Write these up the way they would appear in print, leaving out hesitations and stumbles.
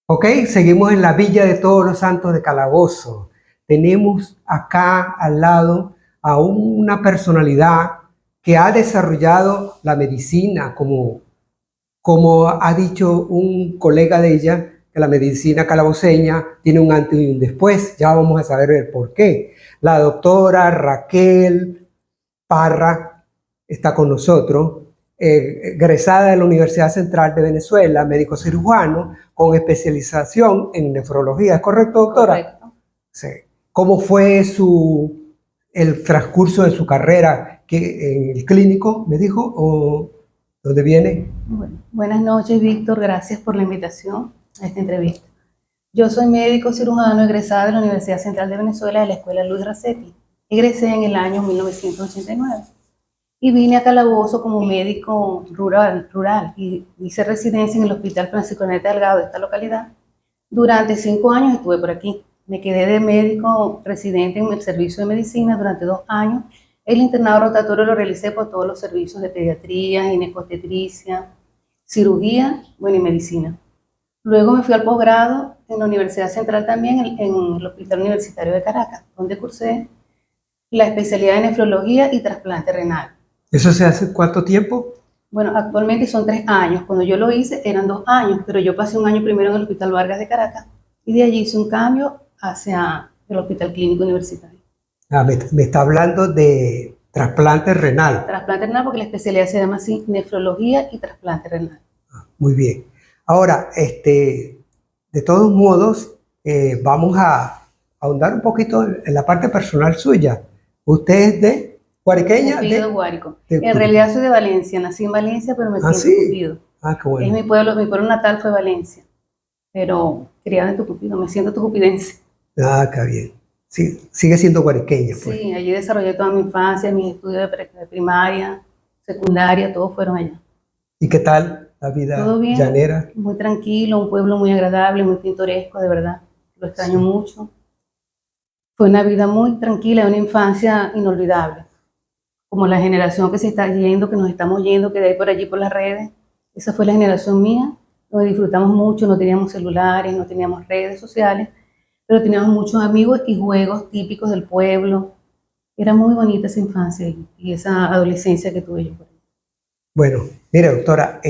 Ok, seguimos en la Villa de Todos los Santos de Calabozo. Tenemos acá al lado a una personalidad que ha desarrollado la medicina, como ha dicho un colega de ella, que la medicina calaboceña tiene un antes y un después. Ya vamos a saber el por qué. La doctora Raquel Parra está con nosotros, egresada de la Universidad Central de Venezuela, médico cirujano con especialización en nefrología. ¿Es correcto, doctora? Correcto. Sí. ¿Cómo fue el transcurso de su carrera en el clínico, me dijo, o dónde viene? Bueno, buenas noches, Víctor. Gracias por la invitación a esta entrevista. Yo soy médico cirujano egresada de la Universidad Central de Venezuela de la Escuela Luis Racetti. Egresé en el año 1989 y vine a Calabozo como médico rural y hice residencia en el Hospital Francisco Neta Delgado de esta localidad. Durante 5 años estuve por aquí. Me quedé de médico residente en el servicio de medicina durante 2 años. El internado rotatorio lo realicé por todos los servicios de pediatría, ginecostetricia, cirugía, bueno, y medicina. Luego me fui al posgrado en la Universidad Central también, en el Hospital Universitario de Caracas, donde cursé la especialidad en nefrología y trasplante renal. ¿Eso se hace cuánto tiempo? Bueno, actualmente son 3 años. Cuando yo lo hice eran 2 años, pero yo pasé un año primero en el Hospital Vargas de Caracas y de allí hice un cambio hacia el Hospital Clínico Universitario. Me está hablando de trasplante renal. Trasplante renal porque la especialidad se llama así, nefrología y trasplante renal. Muy bien. Ahora, de todos modos, vamos a ahondar un poquito en la parte personal suya. Usted es de Guariqueña, Cupido Guárico. de En realidad soy de Valencia, nací en Valencia, pero me crié en sí. Tucupido. Qué bueno. Mi pueblo natal fue Valencia, pero criada en Tucupido, me siento tucupidense. Qué bien. Sí, sigue siendo guariqueña, pues. Sí, allí desarrollé toda mi infancia, mis estudios de primaria, secundaria, todos fueron allá. ¿Y qué tal la vida Todo bien, llanera? muy tranquilo, un pueblo muy agradable, muy pintoresco, de verdad. Lo extraño mucho. Fue una vida muy tranquila, una infancia inolvidable. Como la generación que se está yendo, que nos estamos yendo, que de ahí por allí por las redes. Esa fue la generación mía, donde disfrutamos mucho, no teníamos celulares, no teníamos redes sociales, pero teníamos muchos amigos y juegos típicos del pueblo. Era muy bonita esa infancia y esa adolescencia que tuve yo por ahí. Bueno, mire, doctora,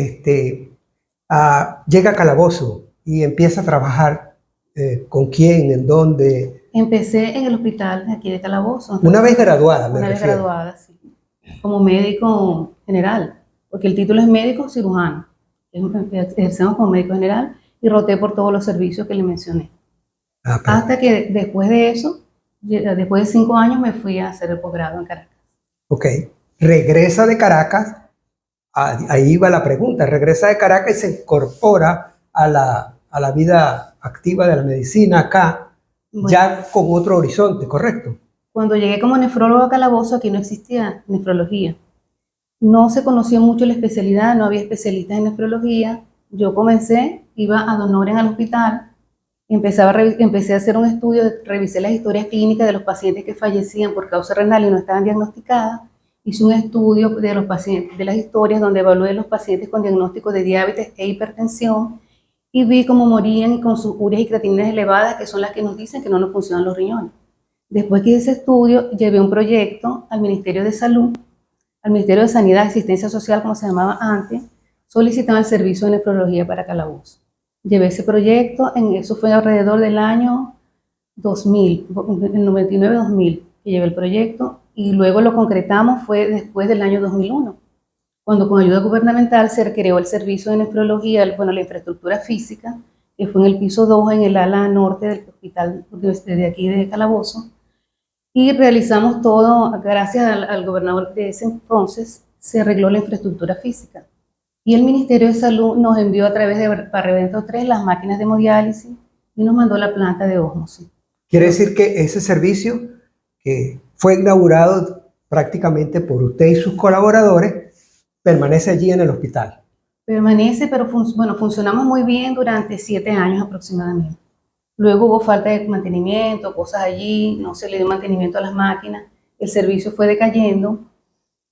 llega a Calabozo y empieza a trabajar. ¿Con quién? ¿En dónde? Empecé en el hospital de aquí de Calabozo. Una vez graduada, me Una vez refiero. graduada, sí, como médico general, porque el título es médico cirujano. Ejercemos como médico general y roté por todos los servicios que le mencioné. Hasta que después de eso, después de 5 años, me fui a hacer el posgrado en Caracas. Ok, regresa de Caracas, ahí va la pregunta, regresa de Caracas y se incorpora a la vida activa de la medicina acá, Bueno, ya con otro horizonte, ¿correcto? Cuando llegué como nefrólogo a Calabozo, aquí no existía nefrología. No se conocía mucho la especialidad, no había especialistas en nefrología. Yo comencé, iba a Honorem al hospital, empecé a hacer un estudio, revisé las historias clínicas de los pacientes que fallecían por causa renal y no estaban diagnosticadas. Hice un estudio de los pacientes, de las historias donde evalué a los pacientes con diagnóstico de diabetes e hipertensión y vi cómo morían con sus urias y creatininas elevadas, que son las que nos dicen que no nos funcionan los riñones. Después que hice ese estudio, llevé un proyecto al Ministerio de Salud, al Ministerio de Sanidad y Asistencia Social, como se llamaba antes, solicitaba el servicio de nefrología para Calabozo. Llevé ese proyecto, eso fue alrededor del año 2000, el 99-2000, que llevé el proyecto, y luego lo concretamos fue después del año 2001, cuando con ayuda gubernamental se creó el servicio de nefrología, bueno, la infraestructura física, que fue en el piso 2, en el ala norte del hospital de aquí de Calabozo, y realizamos todo, gracias al gobernador de ese entonces, se arregló la infraestructura física. Y el Ministerio de Salud nos envió a través de Barrevento 3 las máquinas de hemodiálisis y nos mandó la planta de ósmosis. Quiere decir que ese servicio que fue inaugurado prácticamente por usted y sus colaboradores permanece allí en el hospital. Permanece, pero bueno, funcionamos muy bien durante 7 años aproximadamente. Luego hubo falta de mantenimiento, cosas allí, no se le dio mantenimiento a las máquinas, el servicio fue decayendo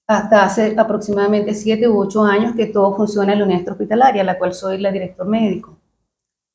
hasta hace aproximadamente 7 u 8 años que todo funciona en la unidad hospitalaria, la cual soy la director médico.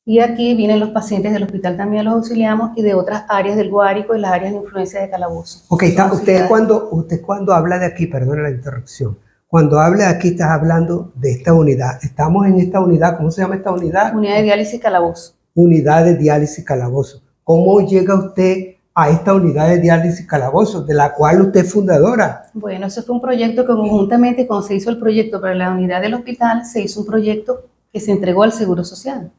Y aquí vienen los pacientes del hospital, también los auxiliamos, y de otras áreas del Guárico y las áreas de influencia de Calabozo. Ok, usted cuando habla de aquí, perdona la interrupción, cuando habla de aquí estás hablando de esta unidad. Estamos en esta unidad, ¿cómo se llama esta unidad? Unidad de diálisis Calabozo. Unidad de diálisis Calabozo. ¿Cómo llega usted a esta unidad de diálisis Calabozo, de la cual usted es fundadora? Bueno, ese fue un proyecto que conjuntamente, cuando se hizo el proyecto para la unidad del hospital, se hizo un proyecto que se entregó al Seguro Social,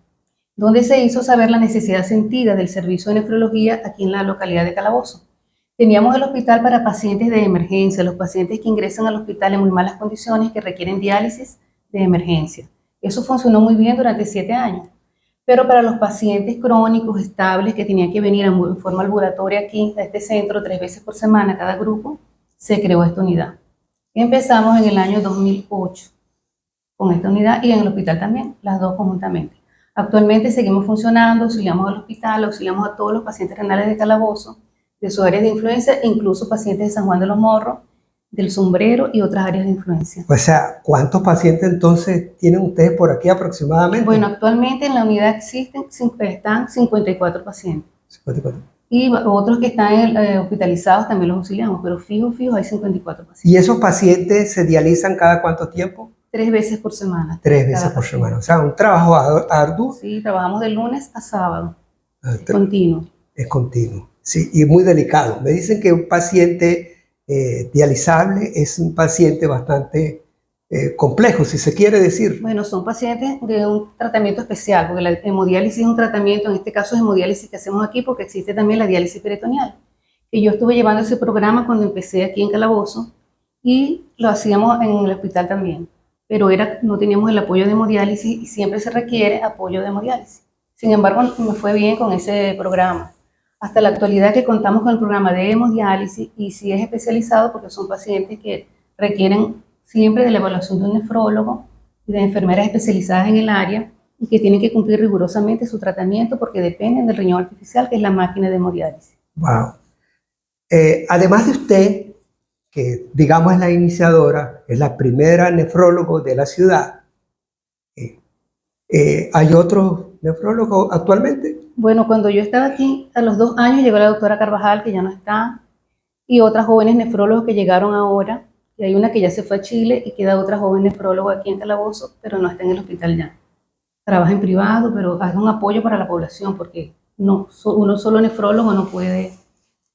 donde se hizo saber la necesidad sentida del servicio de nefrología aquí en la localidad de Calabozo. Teníamos el hospital para pacientes de emergencia, los pacientes que ingresan al hospital en muy malas condiciones, que requieren diálisis de emergencia. Eso funcionó muy bien durante 7 años. Pero para los pacientes crónicos, estables, que tenían que venir en forma ambulatoria aquí, a este centro, 3 veces por semana cada grupo, se creó esta unidad. Empezamos en el año 2008 con esta unidad y en el hospital también, las dos conjuntamente. Actualmente seguimos funcionando, auxiliamos al hospital, auxiliamos a todos los pacientes renales de Calabozo, de sus áreas de influencia, e incluso pacientes de San Juan de los Morros, del Sombrero y otras áreas de influencia. O sea, ¿cuántos pacientes entonces tienen ustedes por aquí aproximadamente? Bueno, actualmente en la unidad están 54 pacientes. 54. Y otros que están hospitalizados también los auxiliamos, pero fijos hay 54 pacientes. ¿Y esos pacientes se dializan cada cuánto tiempo? 3 veces por semana. 3 veces por semana. O sea, un trabajo arduo. Sí, trabajamos de lunes a sábado. Continuo. Es continuo. Sí, y muy delicado. Me dicen que un paciente dializable es un paciente bastante complejo, si se quiere decir. Bueno, son pacientes de un tratamiento especial, porque la hemodiálisis es un tratamiento, en este caso es hemodiálisis que hacemos aquí, porque existe también la diálisis peritoneal. Y yo estuve llevando ese programa cuando empecé aquí en Calabozo y lo hacíamos en el hospital también. Pero no teníamos el apoyo de hemodiálisis y siempre se requiere apoyo de hemodiálisis. Sin embargo, me fue bien con ese programa. Hasta la actualidad que contamos con el programa de hemodiálisis y sí es especializado porque son pacientes que requieren siempre de la evaluación de un nefrólogo y de enfermeras especializadas en el área y que tienen que cumplir rigurosamente su tratamiento porque dependen del riñón artificial, que es la máquina de hemodiálisis. Wow. Además de usted, que digamos es la iniciadora, es la primera nefrólogo de la ciudad, ¿hay otros nefrólogos actualmente? Bueno, cuando yo estaba aquí, a los 2 años llegó la doctora Carvajal, que ya no está, y otras jóvenes nefrólogos que llegaron ahora, y hay una que ya se fue a Chile y queda otra joven nefróloga aquí en Calabozo, pero no está en el hospital ya. Trabaja en privado, pero hace un apoyo para la población, porque uno solo nefrólogo no puede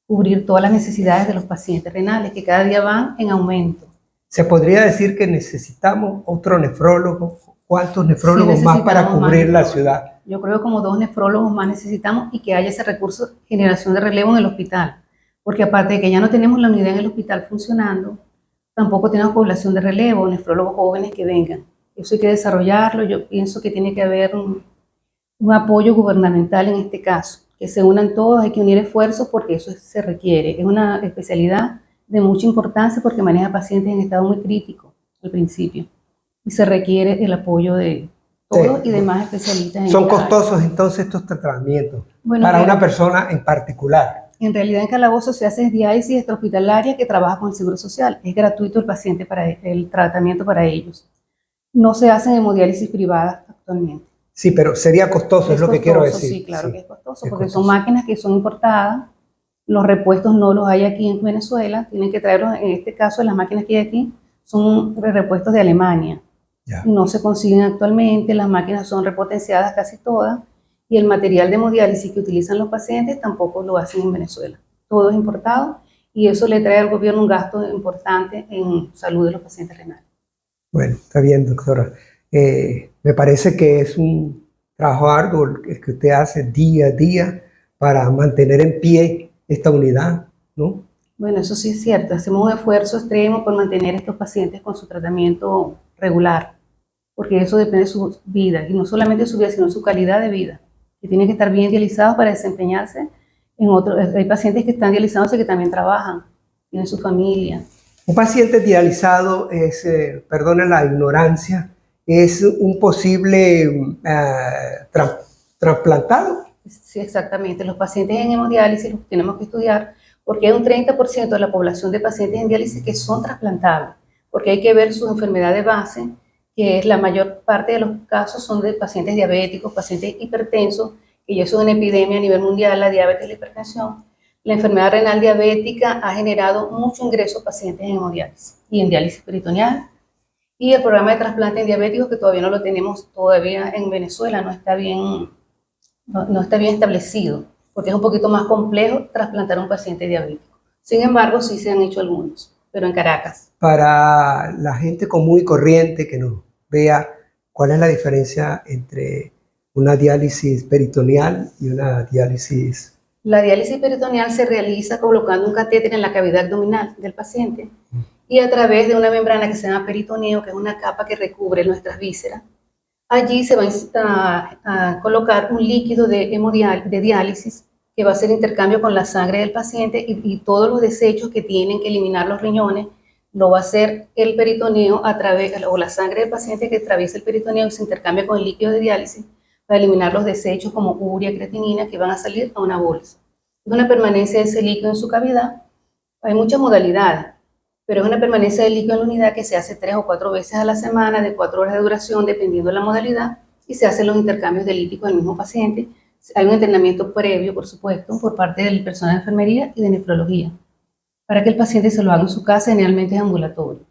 cubrir todas las necesidades de los pacientes renales, que cada día van en aumento. ¿Se podría decir que necesitamos otro nefrólogo? ¿Cuántos nefrólogos más para cubrir la ciudad? Yo creo que como 2 nefrólogos más necesitamos y que haya ese recurso de generación de relevo en el hospital. Porque aparte de que ya no tenemos la unidad en el hospital funcionando, tampoco tenemos población de relevo, nefrólogos jóvenes que vengan. Eso hay que desarrollarlo. Yo pienso que tiene que haber un apoyo gubernamental en este caso, que se unan todos, hay que unir esfuerzos porque eso se requiere. Es una especialidad de mucha importancia porque maneja pacientes en estado muy crítico al principio y se requiere el apoyo de todos y demás especialistas. ¿Son costosos entonces estos tratamientos bueno, para una persona en particular? En realidad en Calabozo se hace diálisis extrahospitalaria que trabaja con el Seguro Social. Es gratuito el tratamiento para ellos. No se hacen hemodiálisis privadas actualmente. Sí, pero sería costoso, es lo que quiero decir. Sí, claro que es costoso, porque son máquinas que son importadas. Los repuestos no los hay aquí en Venezuela, tienen que traerlos. En este caso, las máquinas que hay aquí son repuestos de Alemania. Ya. Y no se consiguen actualmente, las máquinas son repotenciadas casi todas, y el material de hemodiálisis que utilizan los pacientes tampoco lo hacen en Venezuela. Todo es importado y eso le trae al gobierno un gasto importante en salud de los pacientes renales. Bueno, está bien, doctora. Me parece que es un trabajo arduo el que usted hace día a día para mantener en pie esta unidad, ¿no? Bueno, eso sí es cierto. Hacemos un esfuerzo extremo por mantener a estos pacientes con su tratamiento regular, porque eso depende de su vida, y no solamente de su vida, sino de su calidad de vida, que tienen que estar bien dializados para desempeñarse en otros. Hay pacientes que están dializándose que también trabajan, tienen su familia. Un paciente dializado es, perdone la ignorancia, es un posible trasplantado. Sí, exactamente. Los pacientes en hemodiálisis los tenemos que estudiar porque hay un 30% de la población de pacientes en diálisis que son trasplantables, porque hay que ver su enfermedad de base que es la mayor parte de los casos son de pacientes diabéticos, pacientes hipertensos, que ya es una epidemia a nivel mundial, la diabetes y la hipertensión. La enfermedad renal diabética ha generado mucho ingreso de pacientes en hemodiálisis y en diálisis peritoneal. Y el programa de trasplante en diabéticos, que todavía no lo tenemos todavía en Venezuela, no está bien establecido, porque es un poquito más complejo trasplantar a un paciente diabético. Sin embargo, sí se han hecho algunos, pero en Caracas. Para la gente común y corriente que nos vea, ¿cuál es la diferencia entre una diálisis peritoneal y una diálisis? La diálisis peritoneal se realiza colocando un catéter en la cavidad abdominal del paciente y a través de una membrana que se llama peritoneo, que es una capa que recubre nuestras vísceras. Allí se va a colocar un líquido de diálisis que va a hacer intercambio con la sangre del paciente y todos los desechos que tienen que eliminar los riñones lo va a hacer el peritoneo a través, o la sangre del paciente que atraviesa el peritoneo y se intercambia con el líquido de diálisis para eliminar los desechos como urea, creatinina que van a salir a una bolsa. Es una permanencia de ese líquido en su cavidad. Hay muchas modalidades, pero es una permanencia de líquido en la unidad que se hace 3 o 4 veces a la semana, de 4 horas de duración, dependiendo de la modalidad, y se hacen los intercambios de líquidos del mismo paciente. Hay un entrenamiento previo, por supuesto, por parte del personal de enfermería y de nefrología, para que el paciente se lo haga en su casa, generalmente es ambulatorio.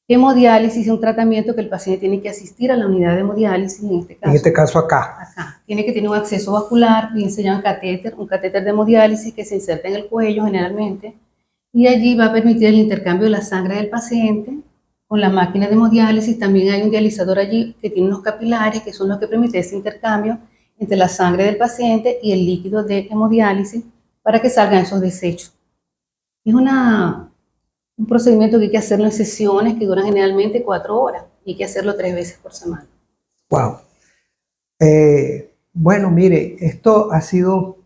Hemodiálisis es un tratamiento que el paciente tiene que asistir a la unidad de hemodiálisis, en este caso acá. Tiene que tener un acceso vascular, bien se llama catéter, un catéter de hemodiálisis que se inserta en el cuello generalmente, y allí va a permitir el intercambio de la sangre del paciente con la máquina de hemodiálisis. También hay un dializador allí que tiene unos capilares que son los que permiten ese intercambio entre la sangre del paciente y el líquido de hemodiálisis para que salgan esos desechos. Es un procedimiento que hay que hacerlo en sesiones que duran generalmente 4 horas y hay que hacerlo 3 veces por semana. Wow. Bueno, mire, esto ha sido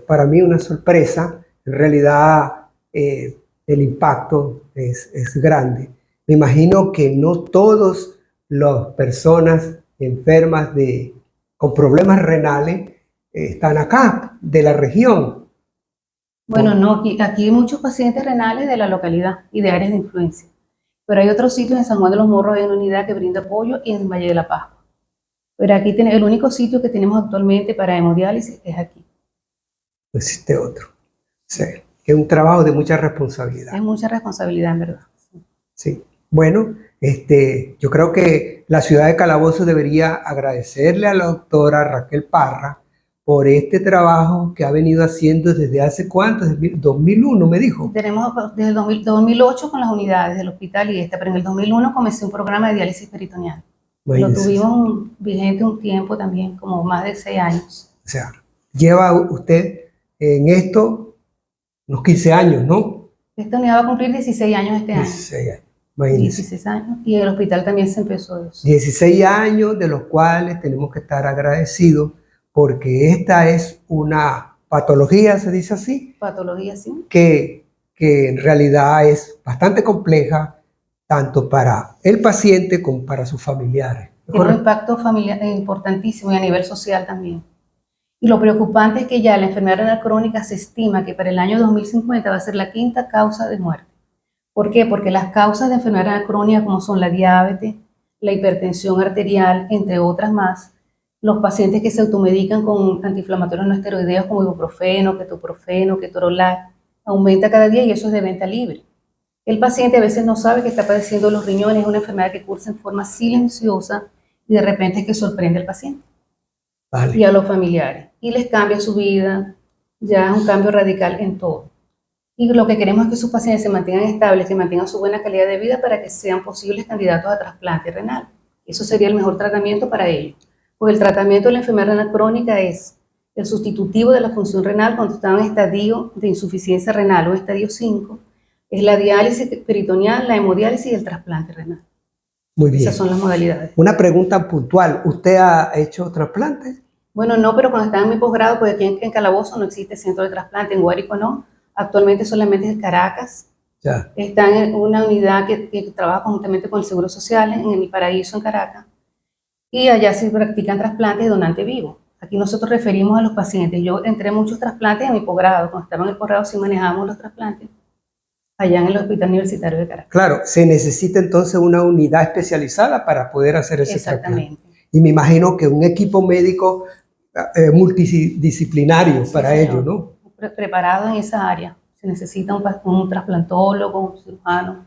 para mí una sorpresa. En realidad, el impacto es grande. Me imagino que no todas las personas enfermas con problemas renales están acá, de la región. Bueno, no, aquí hay muchos pacientes renales de la localidad y de áreas de influencia, pero hay otros sitios en San Juan de los Morros, hay una unidad que brinda apoyo y en Valle de la Pascua. Pero aquí el único sitio que tenemos actualmente para hemodiálisis es aquí. No existe otro. Sí, que es un trabajo de mucha responsabilidad. Es mucha responsabilidad, en verdad. Sí. Bueno, yo creo que la ciudad de Calabozo debería agradecerle a la doctora Raquel Parra por este trabajo que ha venido haciendo desde hace ¿cuánto? Desde 2001 me dijo. Tenemos desde el 2008 con las unidades del hospital y pero en el 2001 comencé un programa de diálisis peritoneal. Lo tuvimos vigente un tiempo también, como más de 6 años. O sea, lleva usted en esto unos 15 años, ¿no? Esta unidad va a cumplir 16 años este año. 16 años. Imagínense. 16 años, y el hospital también se empezó eso. 16 años de los cuales tenemos que estar agradecidos porque esta es una patología, se dice así. Patología, sí. Que en realidad es bastante compleja tanto para el paciente como para sus familiares. Tiene un impacto familiar importantísimo y a nivel social también. Y lo preocupante es que ya la enfermedad renal crónica se estima que para el año 2050 va a ser la 5ª causa de muerte. ¿Por qué? Porque las causas de enfermedad renal crónica, como son la diabetes, la hipertensión arterial, entre otras más, los pacientes que se automedican con antiinflamatorios no esteroideos como ibuprofeno, ketoprofeno, ketorolac, aumenta cada día y eso es de venta libre. El paciente a veces no sabe que está padeciendo los riñones, es una enfermedad que cursa en forma silenciosa y de repente es que sorprende al paciente. Vale. Y a los familiares. Y les cambia su vida, ya es un cambio radical en todo. Y lo que queremos es que sus pacientes se mantengan estables, que mantengan su buena calidad de vida para que sean posibles candidatos a trasplante renal. Eso sería el mejor tratamiento para ellos. Pues el tratamiento de la enfermedad renal crónica es el sustitutivo de la función renal cuando está en estadio de insuficiencia renal o estadio 5, es la diálisis peritoneal, la hemodiálisis y el trasplante renal. Muy bien. Esas son las modalidades. Una pregunta puntual, ¿usted ha hecho trasplantes? Bueno, no, pero cuando estaba en mi posgrado, pues aquí en Calabozo no existe centro de trasplante, en Guárico no, actualmente solamente en Caracas. Ya. Está en una unidad que trabaja conjuntamente con el Seguro Social en el Paraíso, en Caracas, y allá se practican trasplantes de donante vivo. Aquí nosotros referimos a los pacientes. Yo entré en muchos trasplantes en mi posgrado. Cuando estaba en el posgrado sí manejábamos los trasplantes. allá en el Hospital Universitario de Caracas. Claro, se necesita entonces una unidad especializada para poder hacer ese trasplante. Exactamente. Y me imagino que un equipo médico multidisciplinario Sí, para señor. ello, ¿no? Preparado en esa área. Se necesita un trasplantólogo, un cirujano.